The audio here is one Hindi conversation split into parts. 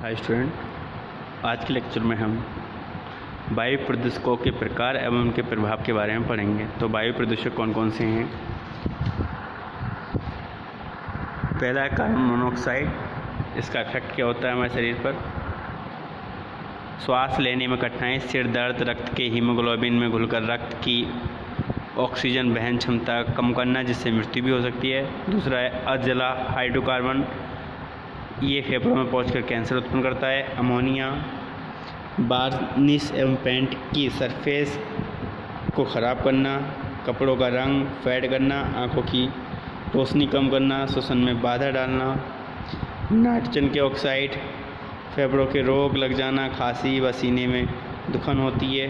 हाय स्टूडेंट, आज के लेक्चर में हम वायु प्रदूषकों के प्रकार एवं उनके प्रभाव के बारे में पढ़ेंगे। तो वायु प्रदूषक कौन कौन से हैं? पहला है कार्बन मोनोऑक्साइड। इसका इफेक्ट क्या होता है हमारे शरीर पर? श्वास लेने में कठिनाई, सिर दर्द, रक्त के हीमोग्लोबिन में घुलकर रक्त की ऑक्सीजन वहन क्षमता कम करना, जिससे मृत्यु भी हो सकती है। दूसरा है अजला हाइड्रोकार्बन। ये फेफड़ों में पहुंचकर कैंसर उत्पन्न करता है। अमोनिया वार्निश एवं पेंट की सरफेस को ख़राब करना, कपड़ों का रंग फेड करना, आँखों की रोशनी कम करना, श्वसन में बाधा डालना। नाइट्रोजन के ऑक्साइड, फेफड़ों के रोग लग जाना, खांसी व सीने में दुखन होती है।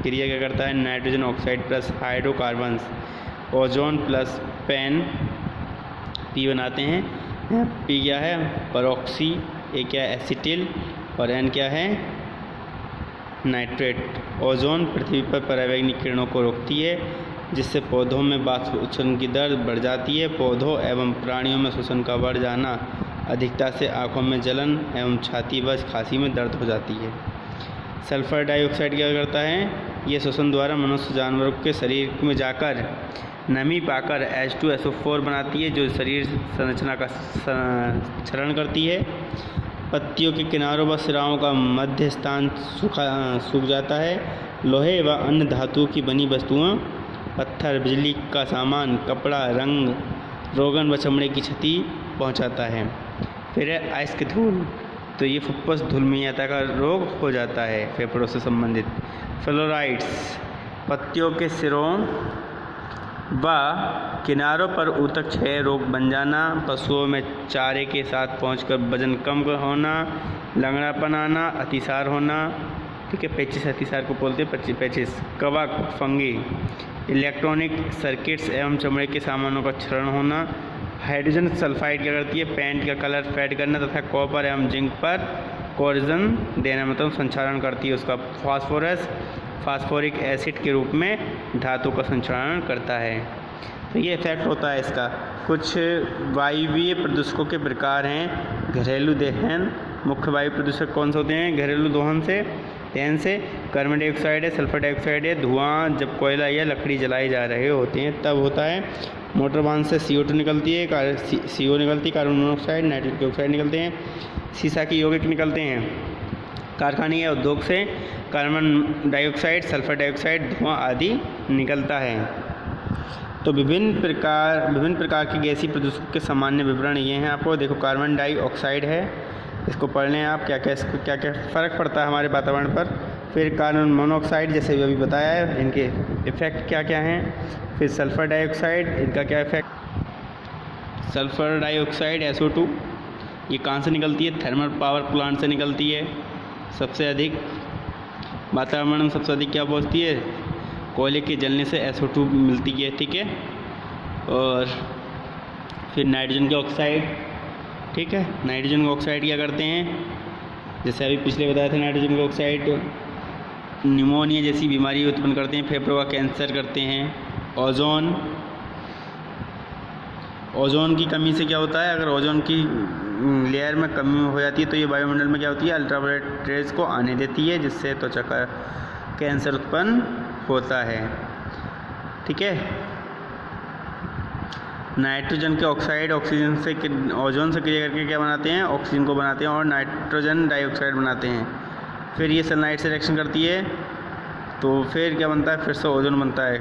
क्रिया क्या करता है? Nitrogen oxide plus hydrocarbons ozone plus PAN P बनाते हैं। पी क्या है? परऑक्सी। ए क्या है? एसिटिल। और एन क्या है? नाइट्रेट। ओजोन पृथ्वी पर पराबैंगनी किरणों को रोकती है, जिससे पौधों में वाष्पोत्सर्जन की दर बढ़ जाती है। पौधों एवं प्राणियों में श्वसन का बढ़ जाना, अधिकता से आँखों में जलन एवं छाती व खांसी में दर्द हो जाती है। सल्फर डाइऑक्साइड क्या करता है? ये श्वसन द्वारा मनुष्य जानवरों के शरीर में जाकर नमी पाकर H2SO4 बनाती है, जो शरीर संरचना का क्षरण करती है। पत्तियों के किनारों व सिराओं का मध्य स्थान सूख जाता है। लोहे व अन्य धातुओं की बनी वस्तुओं, पत्थर, बिजली का सामान, कपड़ा, रंग रोगन व चमड़े की क्षति पहुंचाता है। फिर है अयस्क धूल। तो ये फुफ्फुस धूलमीयता का रोग हो जाता है, फेफड़ों से संबंधित। फ्लोराइड्स, पत्तियों के सिरों व किनारों पर ऊतक क्षय रोग बन जाना, पशुओं में चारे के साथ पहुंचकर वजन कम होना, लंगड़ापन आना, अतिसार होना। ठीक है, पेचिस अतिसार को बोलते हैं, पेचिस। कवक, फंगी, इलेक्ट्रॉनिक सर्किट्स एवं चमड़े के सामानों का क्षरण होना। हाइड्रोजन सल्फाइड क्या करती है? पेंट का कलर फेड करना तथा कॉपर एवं जिंक पर कोर्जन देना, मतलब संचारण करती है उसका। फास्फोरस फास्फोरिक एसिड के रूप में धातु का संचारण करता है। तो ये इफेक्ट होता है इसका। कुछ वायवीय प्रदूषकों के प्रकार हैं। घरेलू दहन, मुख्य वायु प्रदूषक कौन से होते हैं? घरेलू दहन से कार्बन डाइऑक्साइड है, सल्फर डाइऑक्साइड है। धुआं जब कोयला या लकड़ी जलाए जा रहे होते हैं तब होता है। मोटर वाहन से CO2 निकलती है, CO निकलती है, कार्बन मोनोऑक्साइड, नाइट्रोजन ऑक्साइड निकलते हैं। शीशा की यौगिक निकलते हैं। कारखाने या उद्योग से कार्बन डाइऑक्साइड, सल्फर डाइऑक्साइड, धुआं आदि निकलता है। तो विभिन्न प्रकार के गैसीय प्रदूषक के सामान्य विवरण ये हैं। आपको देखो, कार्बन डाइऑक्साइड है, इसको पढ़ लें आप, क्या क्या फ़र्क पड़ता है हमारे वातावरण पर। फिर कार्बन मोनोऑक्साइड, जैसे अभी बताया है, इनके इफ़ेक्ट क्या क्या हैं। फिर सल्फर डाइऑक्साइड, इनका क्या इफेक्ट। सल्फर डाइऑक्साइड SO2 ये कहाँ से निकलती है? थर्मल पावर प्लांट से निकलती है सबसे अधिक। वातावरण में सबसे अधिक क्या पहुँचती है? कोयले के जलने से SO2 मिलती है। ठीक है, और फिर नाइट्रोजन के ऑक्साइड। ठीक है, नाइट्रोजन ऑक्साइड क्या करते हैं? जैसे अभी पिछले बताया था, नाइट्रोजन के ऑक्साइड निमोनिया जैसी बीमारी उत्पन्न करते हैं, फेफड़ों का कैंसर करते हैं। ओजोन की कमी से क्या होता है? अगर ओजोन की लेयर में कमी हो जाती है तो ये वायुमंडल में क्या होती है? अल्ट्रावायलेट रेज को आने देती है, जिससे त्वचा का कैंसर उत्पन्न होता है। ठीक है, नाइट्रोजन के ऑक्साइड ऑक्सीजन से ओजोन से क्रिया करके क्या बनाते हैं? ऑक्सीजन को बनाते हैं और नाइट्रोजन डाइऑक्साइड बनाते हैं। फिर ये सनलाइट से रिएक्शन करती है तो फिर क्या बनता है? फिर से ओजोन बनता है।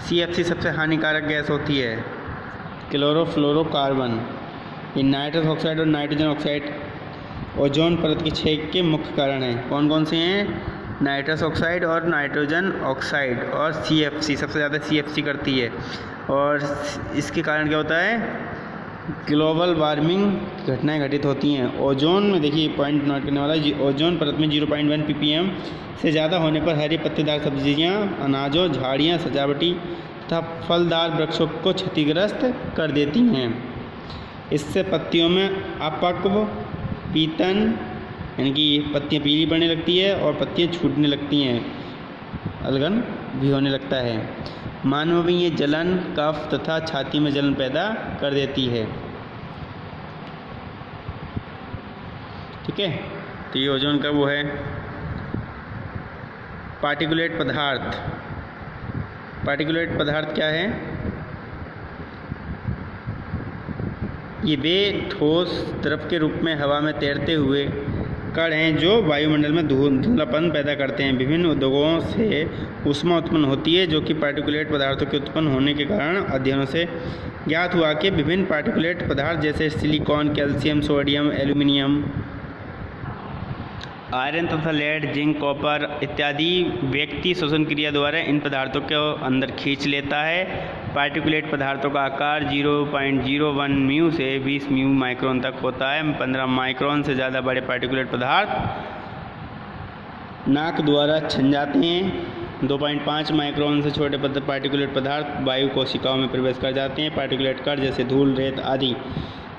CFC सबसे हानिकारक गैस होती है, क्लोरोफ्लोरोकार्बन। ये नाइट्रस ऑक्साइड और नाइट्रोजन ऑक्साइड ओजोन परत के छेद के मुख्य कारण हैं। कौन कौन से हैं? नाइट्रस ऑक्साइड और नाइट्रोजन ऑक्साइड। और CFC सबसे ज़्यादा CFC करती है। और इसके कारण क्या होता है? ग्लोबल वार्मिंग घटनाएं घटित होती हैं। ओजोन में देखिए, पॉइंट नोट करने वाला, ओजोन परत में 0.1 ppm से ज़्यादा होने पर हरी पत्तेदार सब्जियां, अनाजों, झाड़ियां, सजावटी तथा फलदार वृक्षों को क्षतिग्रस्त कर देती हैं। इससे पत्तियों में अपक्व, पीतन, यानी कि पत्तियां पीली पड़ने लगती है और पत्तियां छूटने लगती हैं, अलगन भी होने लगता है। मानव में ये जलन, कफ तथा छाती में जलन पैदा कर देती है। ठीक है। तो ये ओजोन का वो है। पार्टिकुलेट पदार्थ, पार्टिकुलेट पदार्थ क्या है? ये वे ठोस द्रव के रूप में हवा में तैरते हुए कण हैं जो वायुमंडल में धुंधलापन पैदा करते हैं। विभिन्न उद्योगों से ऊष्मा उत्पन्न होती है जो कि पार्टिकुलेट पदार्थों के उत्पन्न होने के कारण अध्ययनों से ज्ञात हुआ कि विभिन्न पार्टिकुलेट पदार्थ जैसे silicon, calcium, sodium, aluminium, iron तथा लेड, जिंक, कॉपर इत्यादि व्यक्ति श्वसन क्रिया द्वारा इन पदार्थों को अंदर खींच लेता है। पार्टिकुलेट पदार्थों का आकार 0.01 म्यू से 20 म्यू माइक्रोन तक होता है। 15 माइक्रोन से ज़्यादा बड़े पार्टिकुलेट पदार्थ नाक द्वारा छन जाते हैं। 2.5 माइक्रोन से छोटे पार्टिकुलेट पदार्थ वायु कोशिकाओं में प्रवेश कर जाते हैं। पार्टिकुलेट कण जैसे धूल, रेत आदि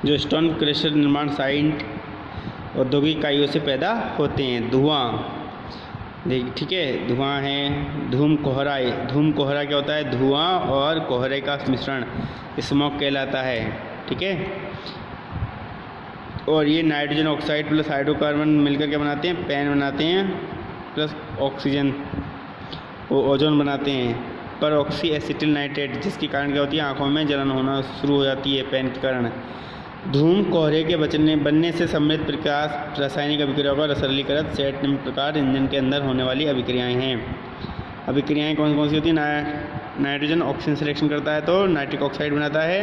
जो स्टोन क्रशर निर्माण साइट औद्योगिक इकाइयों से पैदा होते हैं। धुआं, ठीक है, धुआं है। धूम कोहरा, धूम कोहरा क्या होता है? धुआं और कोहरे का मिश्रण स्मोक कहलाता है। ठीक है। और ये नाइट्रोजन ऑक्साइड प्लस हाइड्रोकार्बन मिलकर क्या बनाते हैं? पैन बनाते हैं प्लस ऑक्सीजन वो ओजोन बनाते हैं। पर ऑक्सी एसिटिल नाइट्रेट जिसके कारण क्या होती है? आँखों में जलन होना शुरू हो जाती है पैन के कारण। धूम कोहरे के बनने से सम्मिलित प्रकाश रासायनिक अभिक्रियाओं का सरलीकृत सेट निम्न प्रकार इंजन के अंदर होने वाली अभिक्रियाएं हैं। अभिक्रियाएं कौन कौन सी होती हैं? नाइट्रोजन ऑक्सीजन सिलेक्शन करता है तो नाइट्रिक ऑक्साइड बनाता है।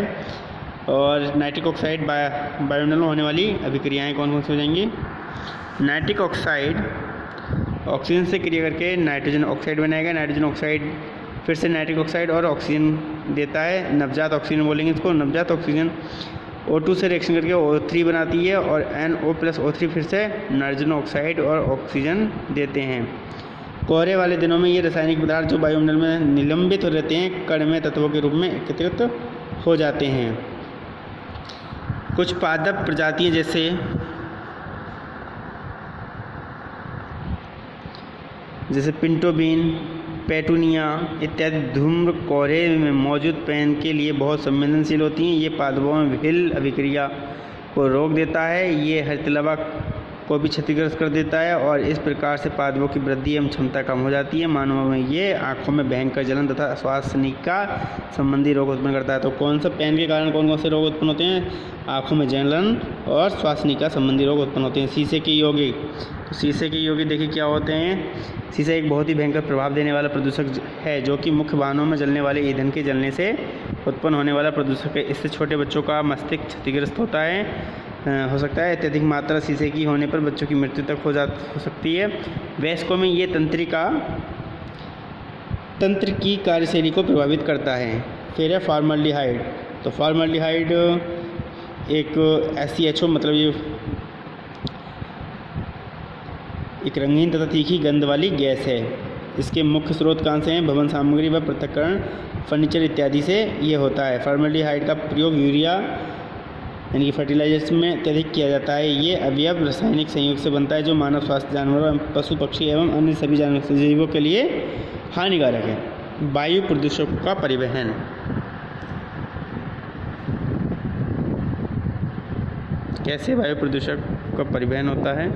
और नाइट्रिक ऑक्साइड वायुमंडल में होने वाली अभिक्रियाएं कौन कौन सी हो जाएंगी? नाइट्रिक ऑक्साइड ऑक्सीजन से क्रिया करके नाइट्रोजन ऑक्साइड बनाएगा। नाइट्रोजन ऑक्साइड फिर से नाइट्रिक ऑक्साइड और ऑक्सीजन देता है। नवजात ऑक्सीजन बोलेंगे इसको। नवजात ऑक्सीजन O2 से रिएक्शन करके O3 बनाती है और NO प्लस O3 फिर से नाइट्रोजन ऑक्साइड और ऑक्सीजन देते हैं। कोहरे वाले दिनों में ये रासायनिक पदार्थ जो वायुमंडल में निलंबित हो रहते हैं कणमेय तत्वों के रूप में एकत्रित हो जाते हैं। कुछ पादप प्रजातियां जैसे पिंटोबीन, पेटूनिया इत्यादि धूम्र कोहरे में मौजूद पैन के लिए बहुत संवेदनशील होती हैं। ये पादपों में विभिन्न अभिक्रिया को रोक देता है। ये हरित लवा को भी क्षतिग्रस्त कर देता है और इस प्रकार से पादपों की वृद्धि एवं क्षमता कम हो जाती है। मानवों में ये आँखों में भयंकर जलन तथा श्वासनिका संबंधी रोग उत्पन्न करता है। तो कौन सा पैन के कारण कौन कौन से रोग उत्पन्न होते हैं? आँखों में जलन और श्वासनिका संबंधी रोग उत्पन्न होते हैं। शीशे के यौगिक, तो शीशे के यौगिक देखिए क्या होते हैं? शीशा एक बहुत ही भयंकर प्रभाव देने वाला प्रदूषक है जो कि मुख्य वाहनों में जलने वाले ईंधन के जलने से उत्पन्न होने वाला प्रदूषक है। इससे छोटे बच्चों का मस्तिष्क क्षतिग्रस्त हो सकता है। अत्यधिक मात्रा शीशे की होने पर बच्चों की मृत्यु तक हो सकती है। वयस्कों में ये तंत्र की कार्यशैली को प्रभावित करता है। फिर है फॉर्मल्डिहाइड। तो फॉर्मल्डिहाइड एक SCHO मतलब ये एक रंगीन तथा तीखी गंध वाली गैस है। इसके मुख्य स्रोत कहाँ से हैं? भवन सामग्री व पृथक्करण, फर्नीचर इत्यादि से ये होता है। फॉर्मल्डिहाइड का प्रयोग यूरिया यानी कि फर्टिलाइजर्स में अत्यधिक किया जाता है। ये अवयव रासायनिक संयोग से बनता है जो मानव स्वास्थ्य, जानवरों, पशु पक्षी एवं अन्य सभी जीवों के लिए हानिकारक है। वायु प्रदूषकों का परिवहन, कैसे वायु प्रदूषक का परिवहन होता है?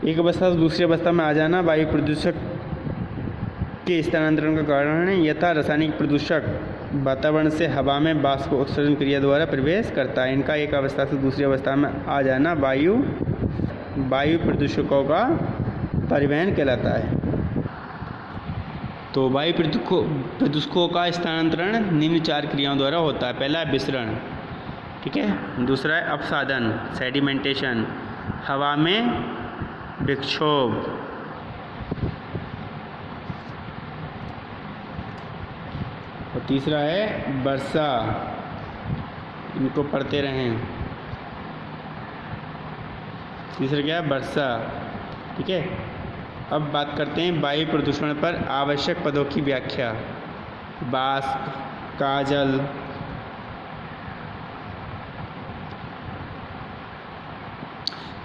एक अवस्था से दूसरी अवस्था में आ जाना वायु प्रदूषक के स्थानांतरण का कारण है। यथा रासायनिक प्रदूषक वातावरण से हवा में वाष्प उत्सर्जन क्रिया द्वारा प्रवेश करता है। इनका एक अवस्था से दूसरी अवस्था में आ जाना वायु प्रदूषकों का परिवहन कहलाता है। तो वायु प्रदूषकों का स्थानांतरण निम्न 4 क्रियाओं द्वारा होता है। पहला है विसरण, ठीक है। दूसरा है अपसादन, सेडिमेंटेशन, हवा में विक्षोभ, और तीसरा है वर्षा। इनको पढ़ते रहें। तीसरा क्या है? वर्षा, ठीक है। अब बात करते हैं वायु प्रदूषण पर आवश्यक पदों की व्याख्या। वाष्प, काजल,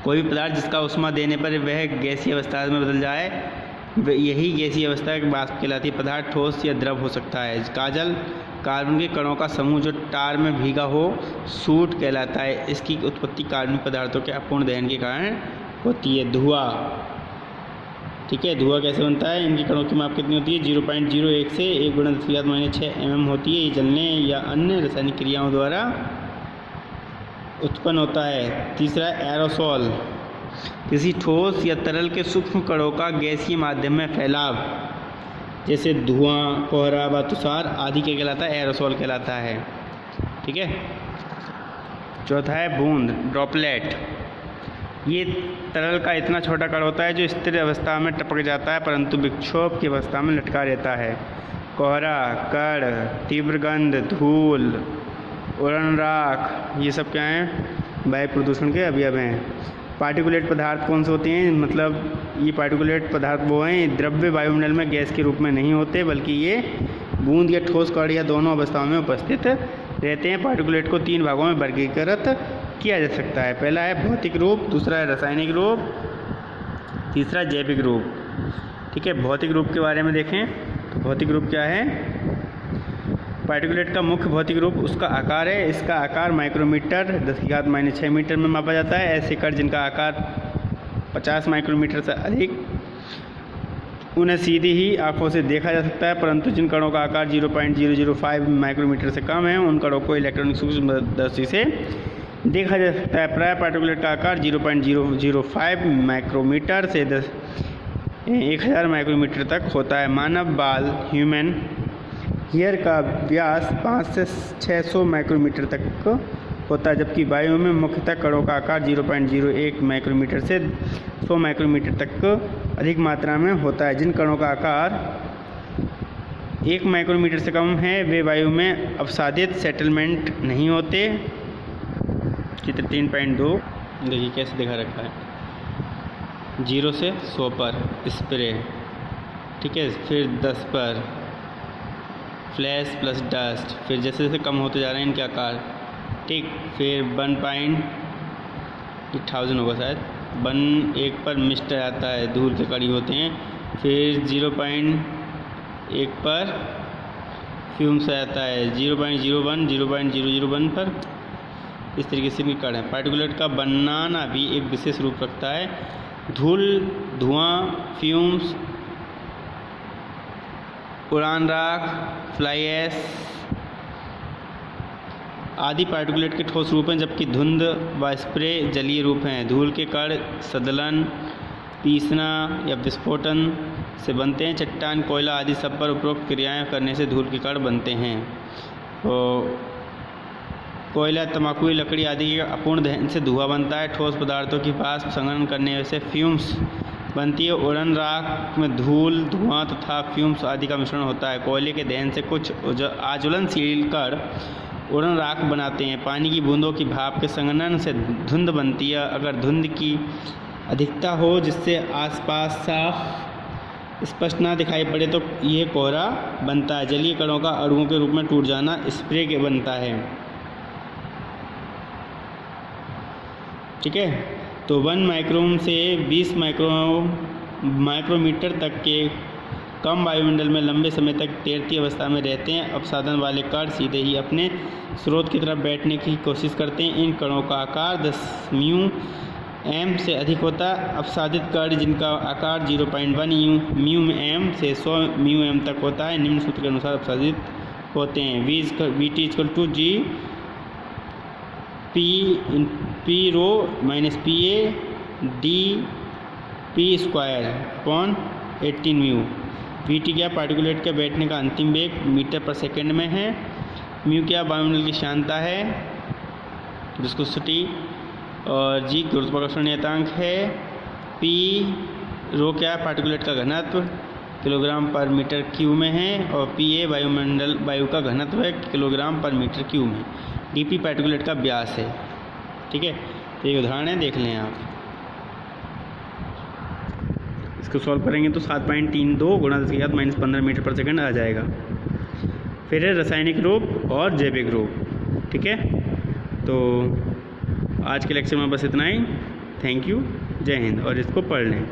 कोई भी पदार्थ जिसका ऊष्मा देने पर वह गैसीय अवस्था में बदल जाए यही गैसीय अवस्था के वाष्प कहलाती है। पदार्थ ठोस या द्रव हो सकता है। काजल कार्बन के कणों का समूह जो टार में भीगा हो सूट कहलाता है। इसकी उत्पत्ति कार्बनिक पदार्थों के अपूर्ण दहन के कारण होती है। धुआं, ठीक है, धुआं कैसे बनता है? इनकी कणों की माप कितनी होती है? 0.01 से 1 × 10⁻⁶ mm होती है। ये जलने या अन्य रासायनिक क्रियाओं द्वारा उत्पन्न होता है। तीसरा एरोसोल, किसी ठोस या तरल के सूक्ष्म कणों का गैसीय माध्यम में फैलाव, जैसे धुआं, कोहरा व तुषार आदि के कहलाता है, एरोसोल कहलाता है। ठीक है। चौथा है बूंद, ड्रॉपलेट। ये तरल का इतना छोटा कण होता है जो स्थिर अवस्था में टपक जाता है परंतु विक्षोभ की अवस्था में लटका रहता है। कोहरा, कण, तीव्र गंध, धूल, उड़न राख, ये सब क्या हैं? वायु प्रदूषण के अवयव हैं। पार्टिकुलेट पदार्थ कौन से होते हैं? मतलब ये पार्टिकुलेट पदार्थ वो हैं द्रव्य वायुमंडल में गैस के रूप में नहीं होते बल्कि ये बूंद या ठोस कण या दोनों अवस्थाओं में उपस्थित रहते हैं। पार्टिकुलेट को 3 भागों में वर्गीकृत किया जा सकता है। पहला है भौतिक रूप, दूसरा है रासायनिक रूप, तीसरा जैविक रूप। ठीक है। भौतिक रूप के बारे में देखें तो भौतिक रूप क्या है? पार्टिकुलेट का मुख्य भौतिक रूप उसका आकार है। इसका आकार माइक्रोमीटर 10⁻⁶ मीटर में मापा जाता है। ऐसे कण जिनका आकार 50 माइक्रोमीटर से अधिक, उन्हें सीधी ही आंखों से देखा जा सकता है, परंतु जिन कणों का आकार 0.005 माइक्रोमीटर से कम है उन कणों को इलेक्ट्रॉनिक सूक्ष्मदर्शी से देखा जा सकता है। प्राय पार्टिकुलेट का आकार 0.005 माइक्रोमीटर से 1000 माइक्रोमीटर तक होता है। मानव बाल, ह्यूमन हेयर का व्यास 5 से 600 माइक्रोमीटर तक होता है, जबकि वायु में मुख्यतः कणों का आकार 0.01 माइक्रोमीटर से 100 माइक्रोमीटर तक अधिक मात्रा में होता है। जिन कणों का आकार 1 माइक्रोमीटर से कम है वे वायु में अपसादित सेटलमेंट नहीं होते। चित्र 3.2 देखिए कैसे दिखा रखा है। 0 से 100 पर स्प्रे, ठीक है, फिर 10 पर फ्लैश प्लस डस्ट, फिर जैसे जैसे कम होते जा रहे हैं इनके आकार, ठीक, फिर 1.1000 होगा शायद, 1 पर मिस्ट आता है, धूल के कड़ी होते हैं, फिर 0.1 पर फ्यूम्स आता है, 0.01 0.001 पर इस तरीके से भी कण है। पार्टिकुलेट का बनाना भी एक विशेष रूप रखता है। धूल, धुआं, फ्यूम्स, उड़ान राख, फ्लाई ऐश आदि पार्टिकुलेट के ठोस रूप हैं, जबकि धुंध व स्प्रे जलीय रूप हैं। धूल के कण सदलन, पीसना या विस्फोटन से बनते हैं। चट्टान, कोयला आदि सब पर उपरोक्त क्रियाएं करने से धूल के कण बनते हैं। तो कोयला, तंबाकू, लकड़ी आदि के अपूर्ण दहन से धुआं बनता है। ठोस पदार्थों की वाष्प संघनन करने से फ्यूम्स बनती है। उड़न राख में धूल, धुआं तथा फ्यूम्स आदि का मिश्रण होता है। कोयले के दहन से कुछ आज्वलनशील कण उड़न राख बनाते हैं। पानी की बूंदों की भाप के संघनन से धुंध बनती है। अगर धुंध की अधिकता हो जिससे आसपास साफ स्पष्ट ना दिखाई पड़े तो यह कोहरा बनता है। जलीय कणों का अणुओं के रूप में टूट जाना स्प्रे के बनता है। ठीक है। तो 1 माइक्रोन से 20 माइक्रोमीटर तक के कम वायुमंडल में लंबे समय तक तैरती अवस्था में रहते हैं। अपसादन वाले कण सीधे ही अपने स्रोत की तरफ बैठने की कोशिश करते हैं। इन कणों का आकार 10 μm से अधिक होता है। अपसादित कण जिनका आकार 0.1 μm से 100 μm तक होता है निम्न सूत्र के अनुसार अपसादित होते हैं। Vt = G P rho minus PA D P² upon 18 μ। Vt क्या? पार्टिकुलेट के बैठने का अंतिम वेग मीटर पर सेकंड में है। म्यू क्या? वायुमंडल की शांता है, विस्कोसिटी, और जी गुरुत्वाकर्षण नियतांक है। P रो क्या? पार्टिकुलेट का घनत्व किलोग्राम पर मीटर क्यूब में है, और PA वायु का घनत्व है किलोग्राम पर मीटर क्यूब में। dP पार्टिकुलेट का व्यास है। ठीक है। तो ये उदाहरण है, देख लें आप। इसको सॉल्व करेंगे तो 7.32 × 10⁻⁻15 मीटर पर सेकंड आ जाएगा। फिर है रासायनिक रूप और जैविक रूप। ठीक है। तो आज के लेक्चर में बस इतना ही। थैंक यू, जय हिंद। और इसको पढ़ लें।